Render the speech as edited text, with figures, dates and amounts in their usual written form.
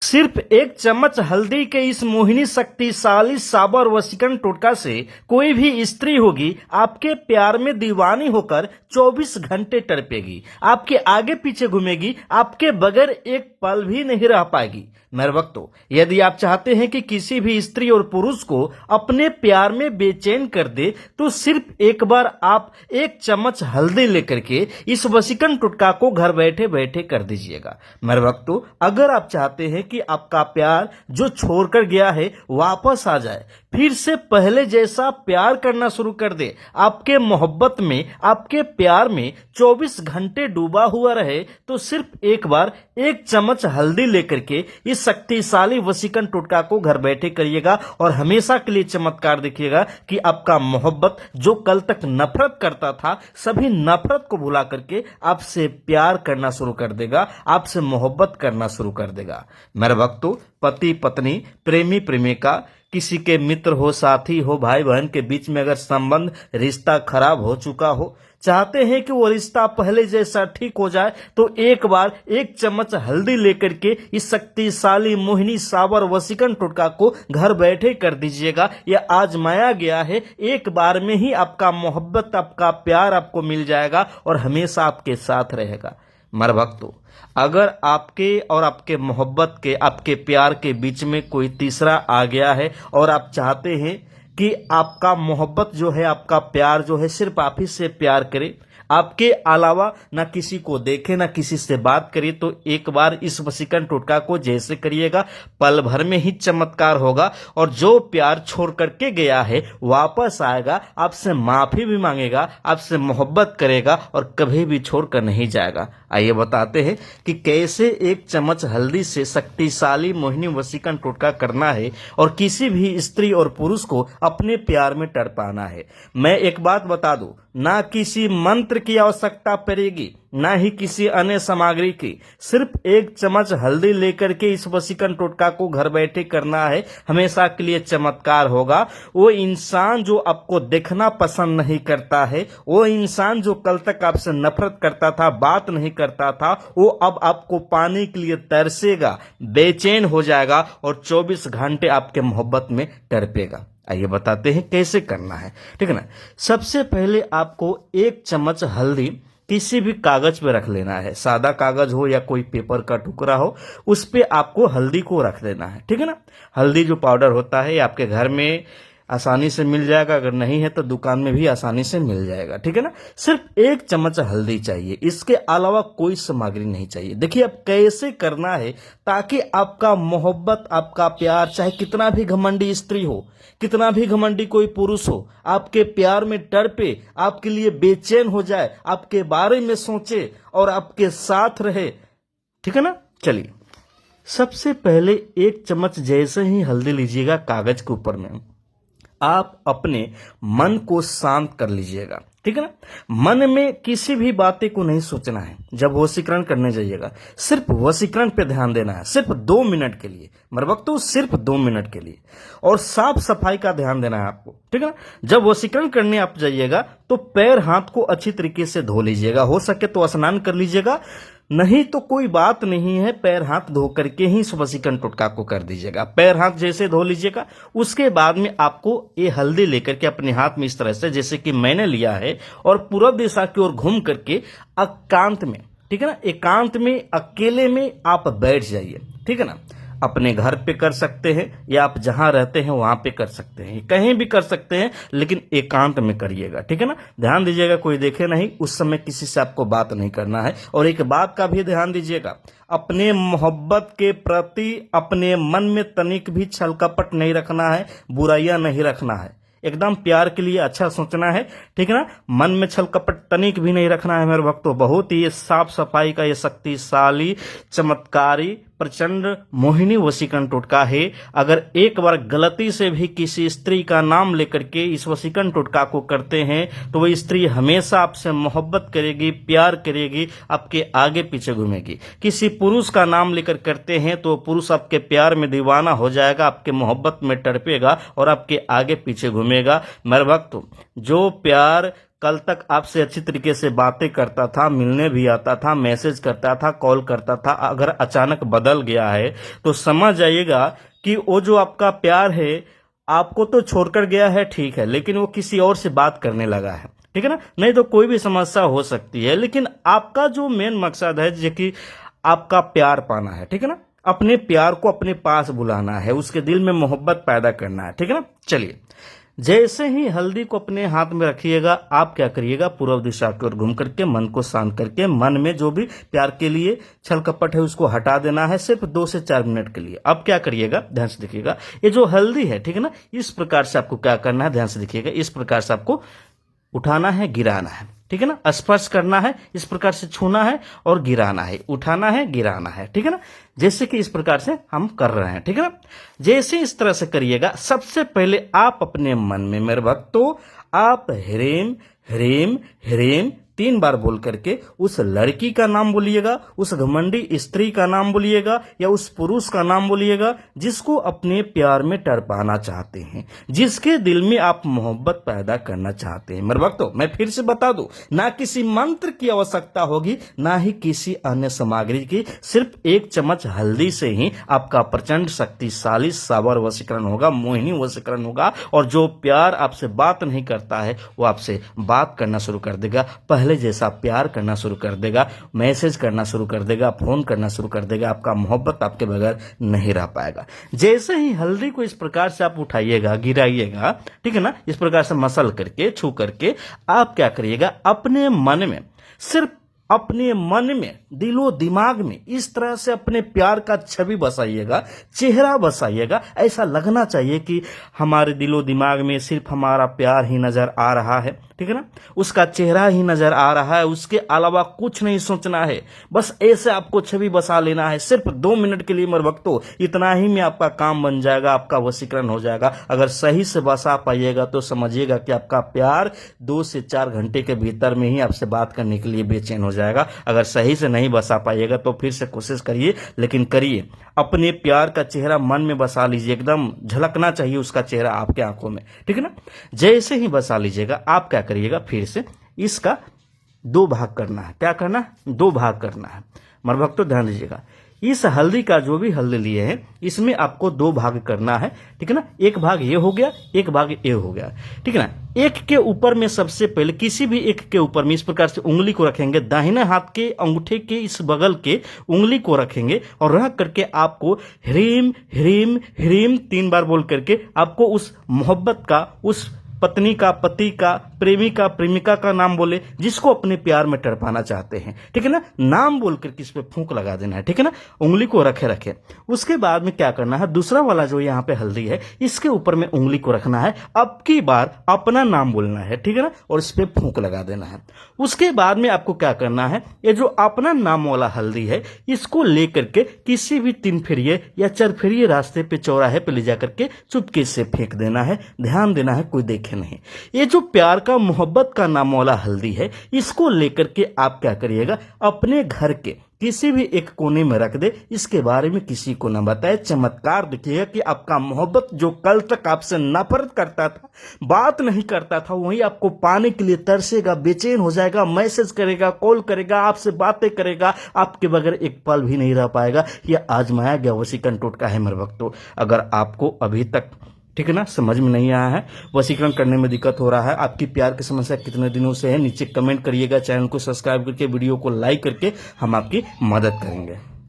सिर्फ एक चम्मच हल्दी के इस मोहिनी शक्तिशाली साबर वशीकरण टोटका से कोई भी स्त्री होगी आपके प्यार में दीवानी होकर 24 घंटे तड़पेगी, आपके आगे पीछे घूमेगी, आपके बगैर एक पल भी नहीं रह पाएगी। मेरे वक्तों, यदि आप चाहते हैं कि किसी भी स्त्री और पुरुष को अपने प्यार में बेचैन कर दे तो सिर्फ एक बार आप एक चम्मच हल्दी लेकर के इस वशीकरण टोटका को घर बैठे बैठे कर दीजिएगा। मेरे वक्तों, अगर आप चाहते हैं कि आपका प्यार जो छोड़कर गया है वापस आ जाए, फिर से पहले जैसा प्यार करना शुरू कर दे, आपके मोहब्बत में, आपके प्यार में 24 घंटे डूबा हुआ रहे, तो सिर्फ एक बार एक चम्मच हल्दी लेकर के इस शक्तिशाली वशीकरण टोटका को घर बैठे करिएगा और हमेशा के लिए चमत्कार देखिएगा कि आपका मोहब्बत जो कल तक नफरत करता था, सभी नफरत को भुला करके आपसे प्यार करना शुरू कर देगा, आपसे मोहब्बत करना शुरू कर देगा। मेरे भक्तों, पति पत्नी, प्रेमी प्रेमिका, किसी के मित्र हो, साथी हो, भाई बहन के बीच में अगर संबंध, रिश्ता खराब हो चुका हो, चाहते हैं कि वो रिश्ता पहले जैसा ठीक हो जाए, तो एक बार एक चम्मच हल्दी लेकर के इस शक्तिशाली मोहिनी साबर वशीकरण टोटका को घर बैठे कर दीजिएगा। यह आजमाया गया है, एक बार में ही आपका मोहब्बत, आपका प्यार आपको मिल जाएगा और हमेशा आपके साथ रहेगा। मेरे भक्तों, अगर आपके और आपके मोहब्बत के, आपके प्यार के बीच में कोई तीसरा आ गया है और आप चाहते हैं कि आपका मोहब्बत जो है, आपका प्यार जो है सिर्फ आप ही से प्यार करे, आपके अलावा ना किसी को देखे, ना किसी से बात करिए, तो एक बार इस वशीकरण टोटका को जैसे करिएगा, पल भर में ही चमत्कार होगा और जो प्यार छोड़ करके गया है वापस आएगा, आपसे माफी भी मांगेगा, आपसे मोहब्बत करेगा और कभी भी छोड़कर नहीं जाएगा। आइए बताते हैं कि कैसे एक चम्मच हल्दी से शक्तिशाली मोहिनी वशीकरण टोटका करना है और किसी भी स्त्री और पुरुष को अपने प्यार में तड़पाना है। मैं एक बात बता दूं, ना किसी मंत्र की आवश्यकता पड़ेगी, ना ही किसी अन्य सामग्री की, सिर्फ एक चम्मच हल्दी लेकर के इस वशीकरण टोटका को घर बैठे करना है, हमेशा के लिए चमत्कार होगा। वो इंसान जो आपको देखना पसंद नहीं करता है, वो इंसान जो कल तक आपसे नफरत करता था, बात नहीं करता था, वो अब आपको पाने के लिए तरसेगा, बेचैन हो जाएगा और 24 घंटे आपके मोहब्बत में तड़पेगा। आइए बताते हैं कैसे करना है, ठीक है ना। सबसे पहले आपको एक चम्मच हल्दी किसी भी कागज पे रख लेना है, सादा कागज हो या कोई पेपर का टुकड़ा हो, उस पे आपको हल्दी को रख देना है, ठीक है ना। हल्दी जो पाउडर होता है आपके घर में आसानी से मिल जाएगा, अगर नहीं है तो दुकान में भी आसानी से मिल जाएगा, ठीक है ना। सिर्फ एक चम्मच हल्दी चाहिए, इसके अलावा कोई सामग्री नहीं चाहिए। देखिए अब कैसे करना है ताकि आपका मोहब्बत, आपका प्यार, चाहे कितना भी घमंडी स्त्री हो, कितना भी घमंडी कोई पुरुष हो, आपके प्यार में तड़पे, आपके लिए बेचैन हो जाए, आपके बारे में सोचे और आपके साथ रहे, ठीक है ना। चलिए, सबसे पहले एक चम्मच जैसे ही हल्दी लीजिएगा कागज के ऊपर में, आप अपने मन को शांत कर लीजिएगा, ठीक है ना। मन में किसी भी बातें को नहीं सोचना है। जब वशीकरण करने जाइएगा सिर्फ वशीकरण पे ध्यान देना है, सिर्फ 2 मिनट के लिए, मेरे वक्तों सिर्फ 2 मिनट के लिए, और साफ सफाई का ध्यान देना है आपको, ठीक है ना। जब वशीकरण करने आप जाइएगा तो पैर हाथ को अच्छी तरीके से धो लीजिएगा, हो सके तो स्नान कर लीजिएगा, नहीं तो कोई बात नहीं है, पैर हाथ धो करके ही इस वशीकरण टोटका को कर दीजिएगा। पैर हाथ जैसे धो लीजिएगा, उसके बाद में आपको ये हल्दी लेकर के अपने हाथ में इस तरह से, जैसे कि मैंने लिया है, और पूर्व दिशा की ओर घूम करके एकांत में, ठीक है ना, एकांत में अकेले में आप बैठ जाइए, ठीक है ना। अपने घर पे कर सकते हैं या आप जहां रहते हैं वहां पे कर सकते हैं, कहीं भी कर सकते हैं, लेकिन एकांत में करिएगा, ठीक है ना। ध्यान दीजिएगा कोई देखे नहीं, उस समय किसी से आपको बात नहीं करना है। और एक बात का भी ध्यान दीजिएगा, अपने मोहब्बत के प्रति अपने मन में तनिक भी छल कपट नहीं रखना है, बुराइयां नहीं रखना है, एकदम प्यार के लिए अच्छा सोचना है, ठीक है ना। मन में छल कपट तनिक भी नहीं रखना है मेरे भक्तों। बहुत ही साफ सफाई का ये शक्तिशाली, चमत्कारी, प्रचंड मोहिनी वशीकरण टोटका है। अगर एक बार गलती से भी किसी स्त्री का नाम लेकर के इस वशीकरण टोटका को करते हैं तो वह स्त्री हमेशा आपसे मोहब्बत करेगी, प्यार करेगी, आपके आगे पीछे घूमेगी। किसी पुरुष का नाम लेकर करते हैं तो पुरुष आपके प्यार में दीवाना हो जाएगा, आपके मोहब्बत में तड़पेगा और आपके आगे पीछे घूमेगा। मेरे भक्तों, जो प्यार कल तक आपसे अच्छी तरीके से बातें करता था, मिलने भी आता था, मैसेज करता था, कॉल करता था, अगर अचानक बदल गया है तो समझ जाइएगा कि वो जो आपका प्यार है आपको तो छोड़कर गया है, ठीक है, लेकिन वो किसी और से बात करने लगा है, ठीक है ना। नहीं तो कोई भी समस्या हो सकती है, लेकिन आपका जो मेन मकसद है जो कि आपका प्यार पाना है, ठीक है ना, अपने प्यार को अपने पास बुलाना है, उसके दिल में मोहब्बत पैदा करना है, ठीक है ना। चलिए, जैसे ही हल्दी को अपने हाथ में रखिएगा, आप क्या करिएगा, पूर्व दिशा की ओर घूम करके मन को शांत करके मन में जो भी प्यार के लिए छल कपट है उसको हटा देना है, सिर्फ 2 से 4 मिनट के लिए। अब क्या करिएगा, ध्यान से देखिएगा, ये जो हल्दी है, ठीक है ना, इस प्रकार से आपको क्या करना है, ध्यान से देखिएगा, इस प्रकार से आपको उठाना है, गिराना है, ठीक है ना, स्पर्श करना है, इस प्रकार से छूना है और गिराना है, उठाना है, गिराना है, ठीक है ना, जैसे कि इस प्रकार से हम कर रहे हैं, ठीक है ना। जैसे इस तरह से करिएगा, सबसे पहले आप अपने मन में मेरे भक्तों आप ह्रीम ह्रीम ह्रीम 3 बार बोल करके उस लड़की का नाम बोलिएगा, उस घमंडी स्त्री का नाम बोलिएगा या उस पुरुष का नाम बोलिएगा जिसको अपने प्यार में टरपाना चाहते हैं, जिसके दिल में आप मोहब्बत पैदा करना चाहते हैं। मेरे भक्तों, मैं फिर से बता दूं, ना किसी मंत्र की आवश्यकता होगी, ना ही किसी अन्य सामग्री की, सिर्फ 1 चम्मच हल्दी से ही आपका प्रचंड शक्तिशाली साबर वशीकरण होगा, मोहिनी वशीकरण होगा, और जो प्यार आपसे बात नहीं करता है वो आपसे बात करना शुरू कर देगा, पहले जैसा प्यार करना शुरू कर देगा, मैसेज करना शुरू कर देगा, फोन करना शुरू कर देगा, आपका मोहब्बत आपके बगैर नहीं रह पाएगा। जैसे ही हल्दी को इस प्रकार से आप उठाइएगा, गिराइएगा, ठीक है ना, इस प्रकार से मसल करके, छू करके, आप क्या करिएगा, अपने मन में, सिर्फ अपने मन में, दिलो दिमाग में इस तरह से अपने प्यार का छवि बसाइएगा, चेहरा बसाइएगा, ऐसा लगना चाहिए कि हमारे दिलो दिमाग में सिर्फ हमारा प्यार ही नजर आ रहा है, ठीक है ना, उसका चेहरा ही नजर आ रहा है, उसके अलावा कुछ नहीं सोचना है, बस ऐसे आपको छवि बसा लेना है, सिर्फ 2 मिनट के लिए मेरे भक्तों, इतना ही में आपका काम बन जाएगा, आपका वशीकरण हो जाएगा। अगर सही से बसा पाइएगा तो समझिएगा कि आपका प्यार 2 से 4 घंटे के भीतर में ही आपसे बात करने के लिए बेचैन हो जाएगा। अगर सही से नहीं बसा पाइएगा तो फिर से कोशिश करिए, लेकिन करिए, अपने प्यार का चेहरा मन में बसा लीजिए, एकदम झलकना चाहिए उसका चेहरा आपके आंखों में, ठीक है ना। जैसे ही बसा लीजिएगा, आप क्या करिएगा, फिर से इसका 2 भाग करना है। क्या करना है, 2 भाग करना है। मेरे भक्तों ध्यान दीजिएगा, इस हल्दी का जो भी हल्दी लिए हैं इसमें आपको 2 भाग करना है, ठीक है ना। एक भाग ये हो गया, एक भाग ये हो गया, ठीक है ना। एक के ऊपर में सबसे पहले, किसी भी एक के ऊपर में इस प्रकार से उंगली को रखेंगे, दाहिने हाथ के अंगूठे के इस बगल के उंगली को रखेंगे और रख करके आपको ह्रीम ह्रीम ह्रीम 3 बार बोल करके आपको उस मोहब्बत का, उस पत्नी का, पति का, प्रेमी का, प्रेमिका का नाम बोले जिसको अपने प्यार में टरपाना चाहते हैं, ठीक है ना, नाम बोल कर किस पे फूंक लगा देना है, ठीक है ना, उंगली को रखे रखे। उसके बाद में क्या करना है, दूसरा वाला जो यहाँ पे हल्दी है इसके ऊपर में उंगली को रखना है, अब की बार अपना नाम बोलना है, ठीक है ना, और इस पे फूंक लगा देना है। उसके बाद में आपको क्या करना है, ये जो अपना नाम वाला हल्दी है इसको लेकर के किसी भी 3 फेरिये या 4 फेरिये रास्ते पे, चौराहे पे ले जाकर के चुपके से फेंक देना है, ध्यान देना है कोई देखे नहीं। ये जो प्यार का, मोहब्बत का नाम वाला हल्दी है इसको लेकर के आप क्या करिएगा, अपने घर के किसी भी एक कोने में रख दे, इसके बारे में किसी को न बताए। चमत्कार देखिएगा कि आपका मोहब्बत जो कल तक आपसे नफरत करता था, बात नहीं करता था, वही आपको पाने के लिए तरसेगा, बेचैन हो जाएगा, मैसेज करेगा, कॉल करेगा, आपसे बातें करेगा, आपके बगैर एक पल भी नहीं रह पाएगा। यह आजमाया गया वशीकरण टोटका है मेरे भक्तों। अगर आपको अभी तक, ठीक है ना, समझ में नहीं आया है, वशीकरण करने में दिक्कत हो रहा है, आपकी प्यार की समस्या कितने दिनों से है, नीचे कमेंट करिएगा, चैनल को सब्सक्राइब करके, वीडियो को लाइक करके हम आपकी मदद करेंगे।